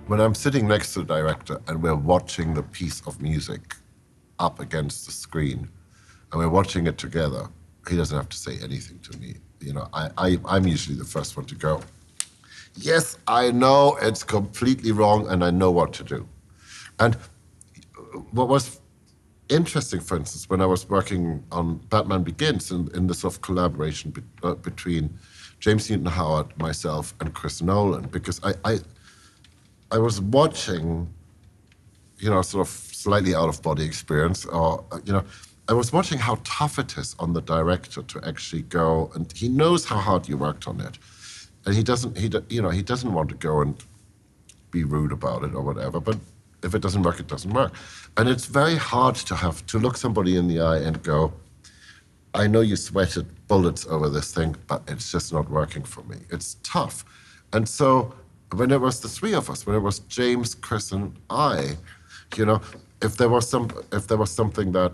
when I'm sitting next to the director and we're watching the piece of music up against the screen, and we're watching it together, he doesn't have to say anything to me. You know, I'm usually the first one to go, yes, I know it's completely wrong and I know what to do. And what was interesting, for instance, when I was working on Batman Begins in the sort of collaboration between James Newton Howard, myself, and Chris Nolan, because I was watching, you know, sort of slightly out of body experience, or, you know, I was watching how tough it is on the director to actually go, and he knows how hard you worked on it. And he doesn't want to go and be rude about it or whatever, but if it doesn't work, it doesn't work. And it's very hard to have to look somebody in the eye and go, I know you sweated bullets over this thing, but it's just not working for me. It's tough. And so when it was the three of us, when it was James, Chris, and I, you know, if there was something that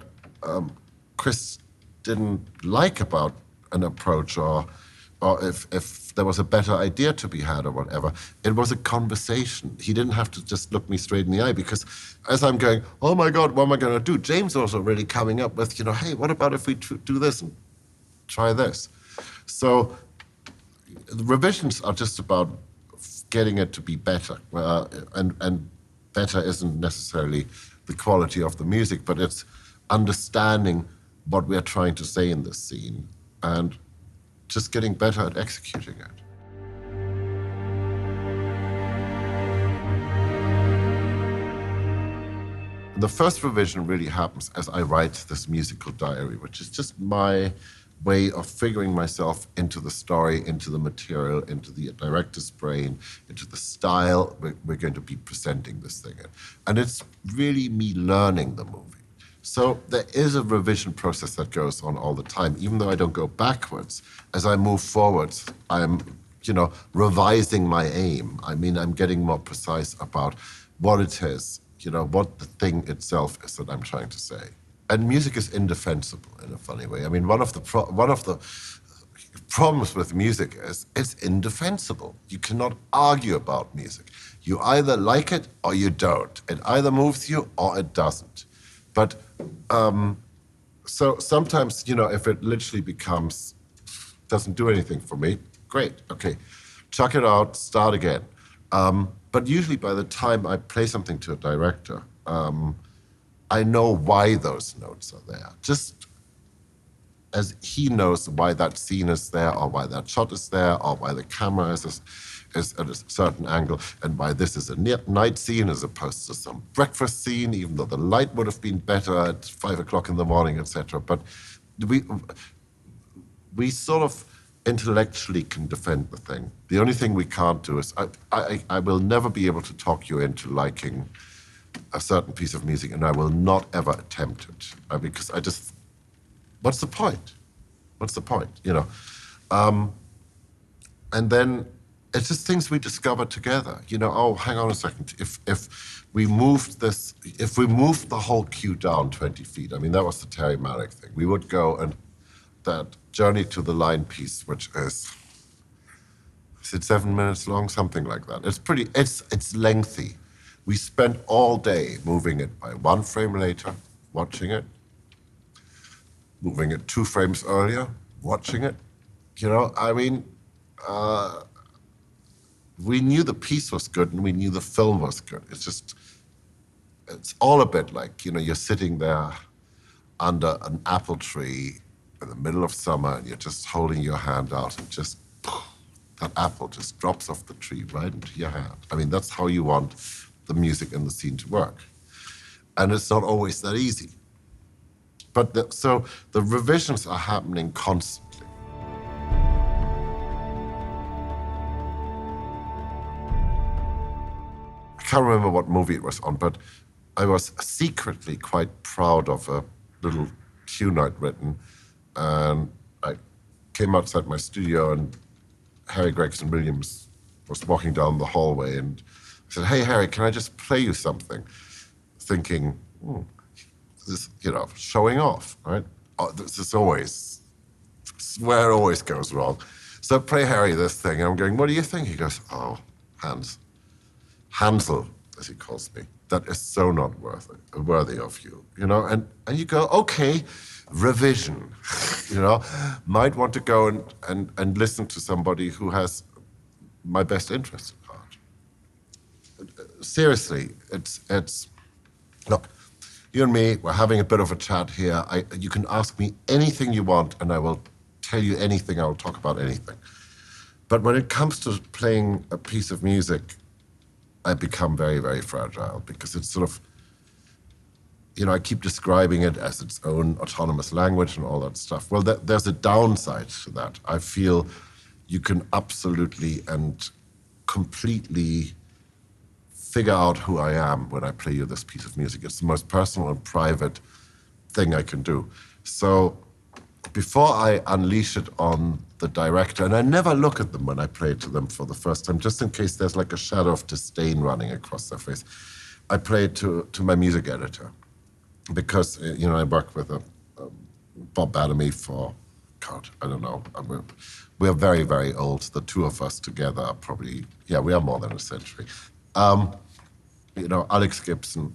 Chris didn't like about an approach, or if there was a better idea to be had or whatever, it was a conversation. He didn't have to just look me straight in the eye, because as I'm going, oh my God, what am I going to do? James was already coming up with, you know, hey, what about if we do this and try this? So the revisions are just about getting it to be better. And better isn't necessarily the quality of the music, but it's understanding what we're trying to say in this scene and just getting better at executing it. The first revision really happens as I write this musical diary, which is just my way of figuring myself into the story, into the material, into the director's brain, into the style we're going to be presenting this thing in. And it's really me learning the movie. So there is a revision process that goes on all the time, even though I don't go backwards. As I move forwards, I'm, you know, revising my aim. I mean, I'm getting more precise about what it is, you know, what the thing itself is that I'm trying to say. And music is indefensible in a funny way. I mean, one of the problems with music is it's indefensible. You cannot argue about music. You either like it or you don't. It either moves you or it doesn't. But so sometimes, you know, if it literally doesn't do anything for me, great, okay, chuck it out, start again. But usually by the time I play something to a director, I know why those notes are there. Just as he knows why that scene is there, or why that shot is there, or why the camera is at a certain angle, and why this is a night scene as opposed to some breakfast scene, even though the light would have been better at 5 o'clock in the morning, etc. But we sort of intellectually can defend the thing. The only thing we can't do is, I will never be able to talk you into liking a certain piece of music, and I will not ever attempt it, because what's the point? What's the point, you know? And then it's just things we discover together. You know, oh, hang on a second. If we moved the whole cue down 20 feet, I mean, that was the Terry Malick thing. We would go and that Journey to the Line piece, which is it 7 minutes long? Something like that. It's lengthy. We spent all day moving it by 1 frame later, watching it, moving it 2 frames earlier, watching it. You know, I mean, we knew the piece was good and we knew the film was good. It's all a bit like, you know, you're sitting there under an apple tree in the middle of summer and you're just holding your hand out and just, that apple just drops off the tree right into your hand. I mean, that's how you want the music and the scene to work. And it's not always that easy. But so the revisions are happening constantly. I can't remember what movie it was on, but I was secretly quite proud of a little tune I'd written. And I came outside my studio and Harry Gregson Williams was walking down the hallway and I said, hey, Harry, can I just play you something? Thinking, this, you know, showing off, right? Oh, this is where it always goes wrong. So play Harry this thing. And I'm going, what do you think? He goes, oh, Hans, Hansel, as he calls me, that is so not worthy of you, you know? And you go, okay, revision, you know? Might want to go and listen to somebody who has my best interest at heart. Seriously, it's look, you and me, we're having a bit of a chat here. You can ask me anything you want, and I will tell you anything. I will talk about anything. But when it comes to playing a piece of music, I become very, very fragile because it's sort of, you know, I keep describing it as its own autonomous language and all that stuff. Well, there's a downside to that. I feel you can absolutely and completely figure out who I am when I play you this piece of music. It's the most personal and private thing I can do. So before I unleash it on the director, and I never look at them when I play it to them for the first time, just in case there's like a shadow of disdain running across their face, I play it to my music editor. Because, you know, I work with Bob Bellamy for, God, I don't know. We're very, very old. The two of us together are probably, yeah, we are more than a century. You know, Alex Gibson,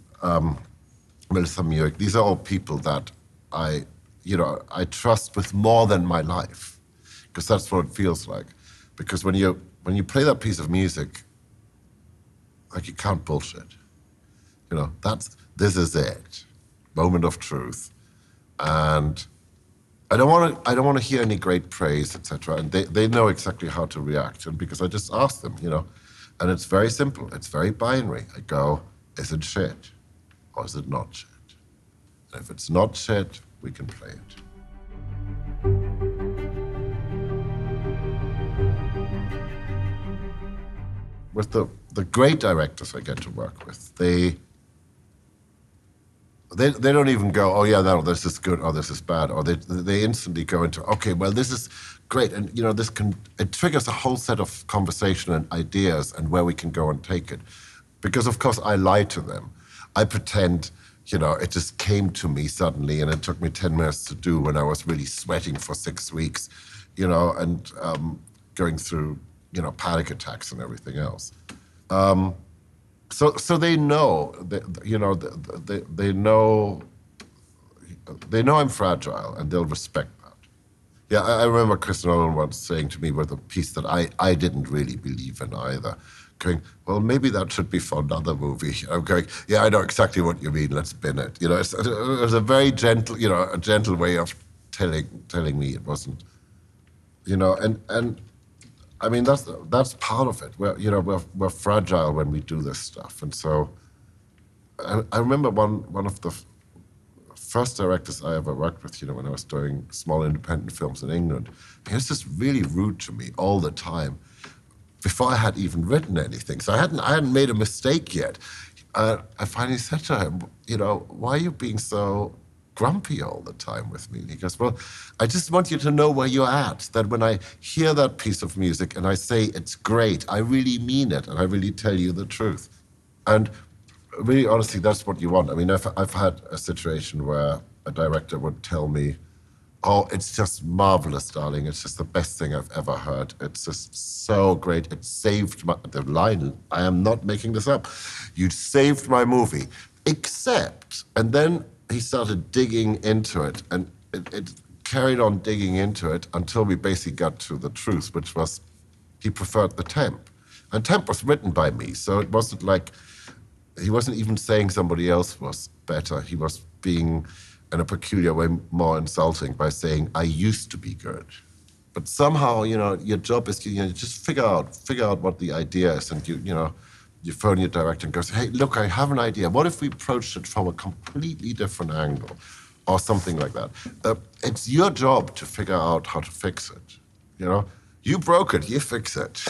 Melissa Muick, these are all people that I trust with more than my life, because that's what it feels like. Because when you play that piece of music, like, you can't bullshit. You know, this is it, moment of truth, and I don't want to hear any great praise, etc. And they know exactly how to react, and because I just ask them, you know, and it's very simple, it's very binary. I go, is it shit, or is it not shit? And if it's not shit, we can play it. With the great directors I get to work with, they don't even go, oh yeah, no, this is good, or this is bad, or they instantly go into, okay, well, this is great, and you know, it triggers a whole set of conversation and ideas and where we can go and take it. Because of course I lie to them. I pretend, you know, it just came to me suddenly and it took me 10 minutes to do when I was really sweating for 6 weeks, you know, and going through, you know, panic attacks and everything else. So they know, you know, they know I'm fragile, and they'll respect that. Yeah, I remember Chris Nolan once saying to me with a piece that I didn't really believe in either, going, well, maybe that should be for another movie. I'm going, yeah, I know exactly what you mean, let's bin it. You know, it was a very gentle, you know, a gentle way of telling me it wasn't, you know, and I mean, that's part of it. We're fragile when we do this stuff. And so I remember one of the first directors I ever worked with, you know, when I was doing small independent films in England. He was just really rude to me all the time before I had even written anything. So I hadn't made a mistake yet. I finally said to him, you know, why are you being so grumpy all the time with me? And he goes, well, I just want you to know where you're at, that when I hear that piece of music and I say it's great, I really mean it, and I really tell you the truth. And really, honestly, that's what you want. I mean, I've had a situation where a director would tell me, oh, it's just marvelous, darling. It's just the best thing I've ever heard. It's just so great. It saved the line, I am not making this up, you saved my movie. Except, and then he started digging into it, and it carried on digging into it until we basically got to the truth, which was he preferred the temp. And temp was written by me, so it wasn't like, he wasn't even saying somebody else was better. He was being, in a peculiar way, more insulting by saying, I used to be good. But somehow, you know, your job is, you know, just figure out what the idea is, and you phone your director and goes, hey, look, I have an idea. What if we approached it from a completely different angle, or something like that? It's your job to figure out how to fix it. You know, you broke it, you fix it.